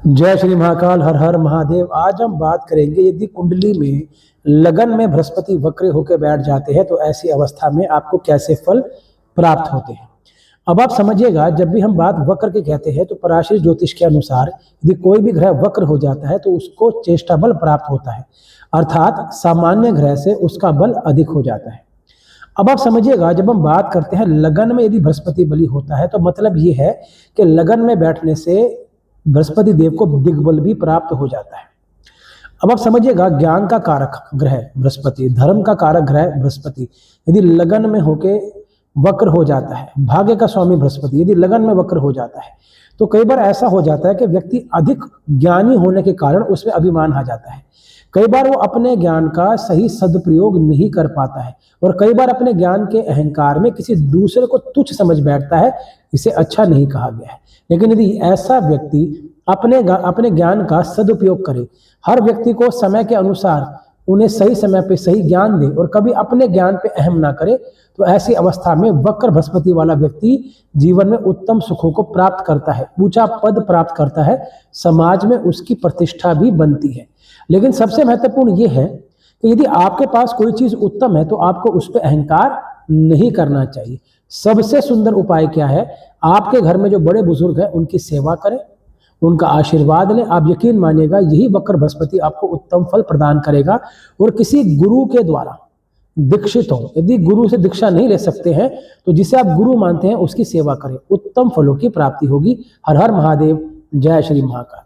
जय श्री महाकाल, हर हर महादेव। आज हम बात करेंगे यदि कुंडली में लगन में बृहस्पति वक्र होकर बैठ जाते हैं तो ऐसी अवस्था में आपको कैसे फल प्राप्त होते हैं। अब आप समझिएगा, जब भी हम बात वक्र की कहते हैं तो पराशर ज्योतिष के अनुसार यदि कोई भी ग्रह वक्र हो जाता है तो उसको चेष्टा बल प्राप्त होता है, अर्थात सामान्य ग्रह से उसका बल अधिक हो जाता है। अब आप समझिएगा, जब हम बात करते हैं लगन में यदि बृहस्पति बली होता है तो मतलब ये है कि लगन में बैठने से बृहस्पति देव को दिग्बल भी प्राप्त हो जाता है। अब आप समझिएगा, ज्ञान का कारक ग्रह बृहस्पति, धर्म का कारक ग्रह बृहस्पति यदि लगन में होके वक्र हो जाता है, भाग्य का स्वामी बृहस्पति यदि लगन में वक्र हो जाता है तो कई बार ऐसा हो जाता है कि व्यक्ति अधिक ज्ञानी होने के कारण उसमें अभिमान आ जाता है। कई बार वो अपने ज्ञान का सही सदुपयोग नहीं कर पाता है और कई बार अपने ज्ञान के अहंकार में किसी दूसरे को तुच्छ समझ बैठता है। इसे अच्छा नहीं कहा गया है, लेकिन यदि ऐसा व्यक्ति अपने ज्ञान का सदुपयोग करे, हर व्यक्ति को समय के अनुसार उन्हें सही समय पे सही ज्ञान दे और कभी अपने ज्ञान पे अहम ना करे, तो ऐसी अवस्था में वक्र बृहस्पति वाला व्यक्ति जीवन में उत्तम सुखों को प्राप्त करता है, ऊंचा पद प्राप्त करता है, समाज में उसकी प्रतिष्ठा भी बनती है। लेकिन सबसे महत्वपूर्ण यह है कि यदि आपके पास कोई चीज उत्तम है तो आपको उस पर अहंकार नहीं करना चाहिए। सबसे सुंदर उपाय क्या है? आपके घर में जो बड़े बुजुर्ग हैं उनकी सेवा करें, उनका आशीर्वाद लें। आप यकीन मानिएगा, यही वक्र बृहस्पति आपको उत्तम फल प्रदान करेगा। और किसी गुरु के द्वारा दीक्षित हो, यदि गुरु से दीक्षा नहीं ले सकते हैं तो जिसे आप गुरु मानते हैं उसकी सेवा करें, उत्तम फलों की प्राप्ति होगी। हर हर महादेव। जय श्री महाकाल।